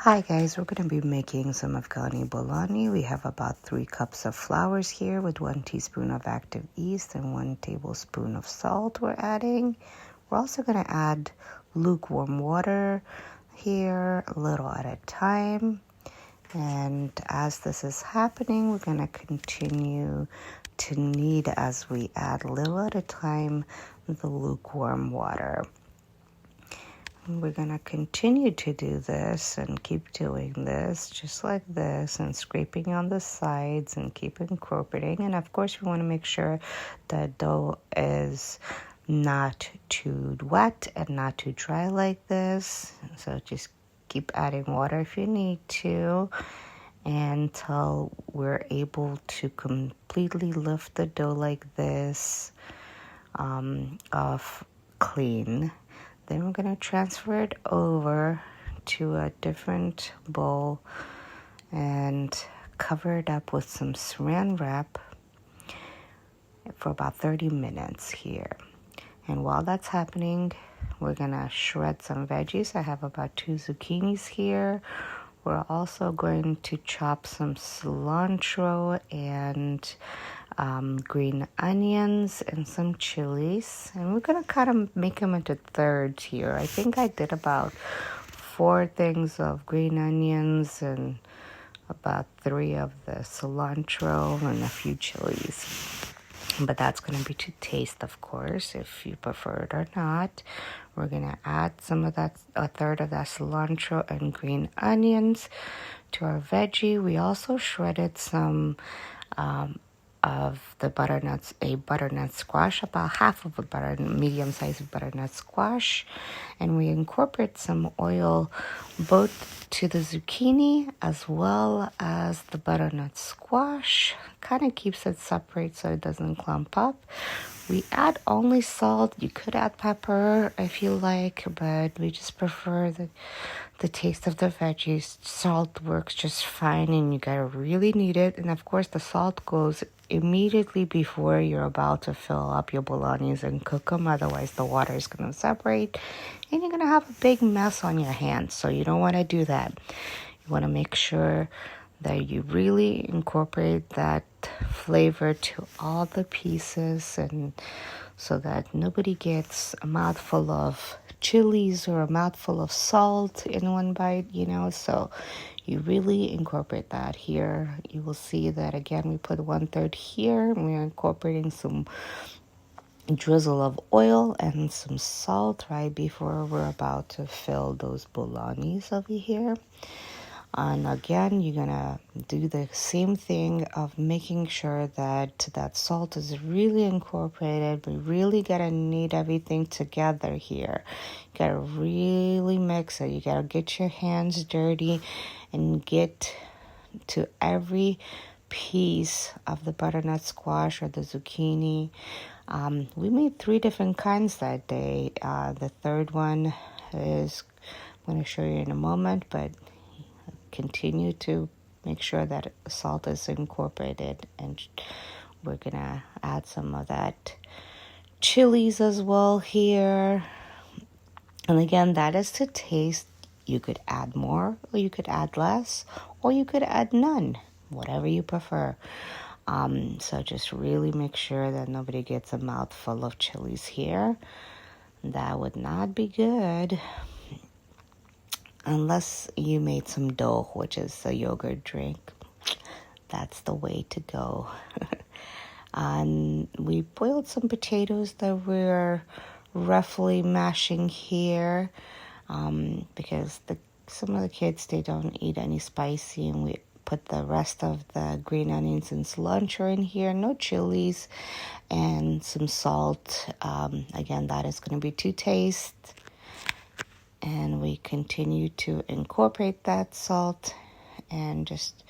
Hi guys, we're going to be making some Afghani Bolani. We have about 3 cups of flours here with 1 teaspoon of active yeast and 1 tablespoon of salt we're adding. We're also going to add lukewarm water here, a little at a time. And as this is happening, we're going to continue to knead as we add little at a time the lukewarm water. We're going to continue to do this and keep doing this just like this and scraping on the sides and keep incorporating. And of course, we want to make sure the dough is not too wet and not too dry like this. So just keep adding water if you need to until we're able to completely lift the dough like this off clean. Then we're going to transfer it over to a different bowl and cover it up with some saran wrap for about 30 minutes here. And while that's happening, we're going to shred some veggies. I have about 2 zucchinis here. We're also going to chop some cilantro and green onions and some chilies. And we're going to kind of make them into thirds here. I think I did about 4 things of green onions and about 3 of the cilantro and a few chilies. But that's going to be to taste, of course, if you prefer it or not. We're going to add some of that, a third of that cilantro and green onions to our veggie. We also shredded some of the butternuts, a butternut squash, about half of a medium-sized butternut squash. And we incorporate some oil both to the zucchini as well as the butternut squash. Kind of keeps it separate so it doesn't clump up. We add only salt. You could add pepper if you like, but we just prefer the taste of the veggies. Salt works just fine, and you gotta really need it. And of course, the salt goes immediately before you're about to fill up your bolognese and cook them. Otherwise, the water is gonna separate, and you're gonna have a big mess on your hands. So you don't want to do that. You want to make sure that you really incorporate that flavor to all the pieces, and so that nobody gets a mouthful of chilies or a mouthful of salt in one bite, so you really incorporate that here. You will see that again, we put 1/3 here, and we're incorporating some drizzle of oil and some salt right before we're about to fill those bolognese over here. And again, you're gonna do the same thing of making sure that that salt is really incorporated. We really gotta knead everything together here. You gotta really mix it. You gotta get your hands dirty and get to every piece of the butternut squash or the zucchini. We made 3 different kinds that day. The third one is I'm going to show you in a moment, but continue to make sure that salt is incorporated, and we're gonna add some of that chilies as well here. And again, that is to taste. You could add more, or you could add less, or you could add none, whatever you prefer. So just really make sure that nobody gets a mouthful of chilies here. That would not be good unless you made some dough, which is a yogurt drink. That's the way to go. And we boiled some potatoes that we're roughly mashing here, because some of the kids, they don't eat any spicy, and we put the rest of the green onions and cilantro in here, no chilies, and some salt. Again, that is going to be to taste. And we continue to incorporate that salt and just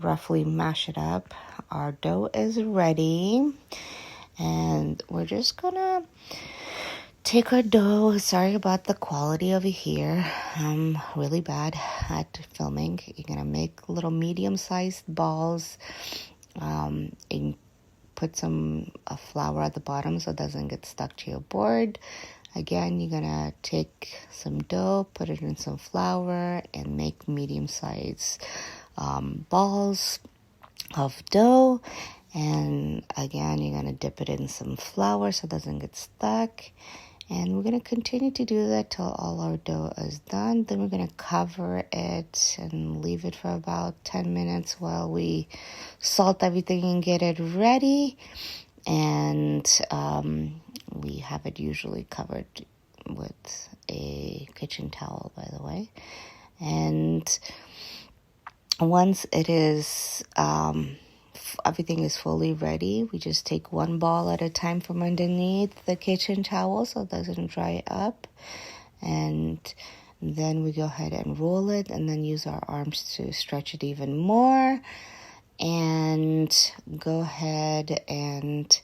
roughly mash it up. Our dough is ready, and we're just gonna take our dough. Sorry about the quality over here. I'm really bad at filming. You're gonna make little medium-sized balls, and put some flour at the bottom so it doesn't get stuck to your board. Again, you're gonna take some dough, put it in some flour, and make medium-sized balls of dough. And again, you're gonna dip it in some flour so it doesn't get stuck. And we're gonna continue to do that till all our dough is done. Then we're gonna cover it and leave it for about 10 minutes while we salt everything and get it ready. And we have it usually covered with a kitchen towel, by the way. And once it is everything is fully ready, we just take one ball at a time from underneath the kitchen towel so it doesn't dry up. And then we go ahead and roll it and then use our arms to stretch it even more. And go ahead and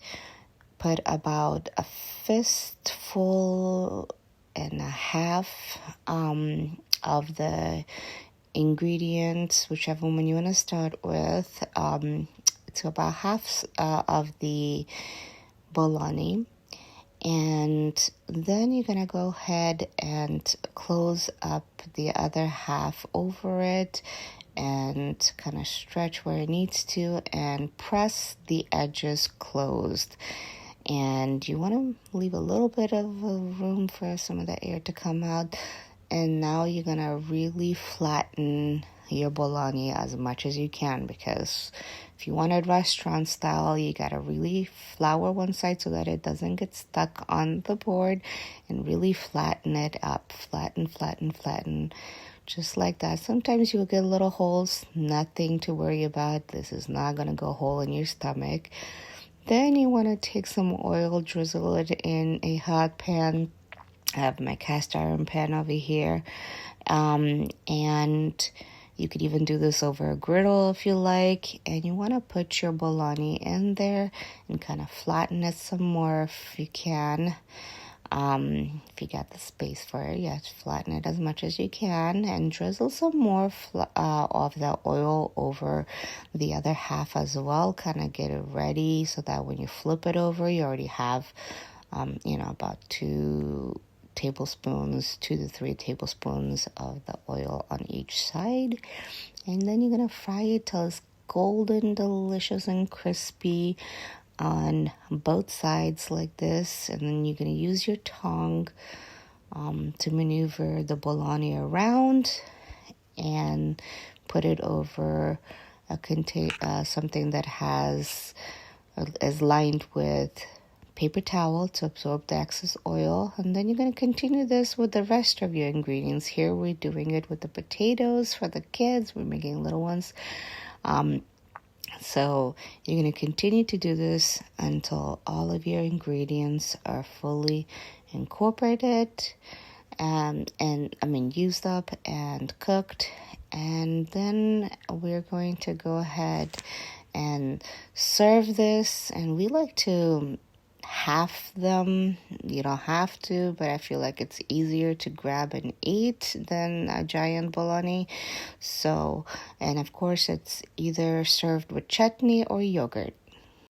put about a fistful and a half of the ingredients, whichever one you want to start with, to about half of the Bolani. And then you're going to go ahead and close up the other half over it and kind of stretch where it needs to and press the edges closed. And you want to leave a little bit of room for some of the air to come out. And now you're going to really flatten your Bolani as much as you can, because if you want it restaurant style, you got to really flour one side so that it doesn't get stuck on the board, and really flatten it up. Flatten. Just like that. Sometimes you'll get little holes. Nothing to worry about. This is not going to go hole in your stomach. Then you want to take some oil, drizzle it in a hot pan. I have my cast iron pan over here. And you could even do this over a griddle if you like. And you want to put your Bolani in there and kind of flatten it some more if you can. If you got the space for it, yes, flatten it as much as you can and drizzle some more of the oil over the other half as well. Kind of get it ready so that when you flip it over, you already have, about 2 to 3 tablespoons of the oil on each side. And then you're going to fry it till it's golden, delicious, and crispy on both sides like this. And then you're going to use your tongue to maneuver the Bolani around and put it over something that is lined with paper towel to absorb the excess oil. And then you're going to continue this with the rest of your ingredients. Here we're doing it with the potatoes for the kids. We're making little ones. So you're going to continue to do this until all of your ingredients are fully incorporated used up and cooked. And then we're going to go ahead and serve this. And we like to half them. You don't have to, but I feel like it's easier to grab and eat than a giant Bolani. So, and of course it's either served with chutney or yogurt.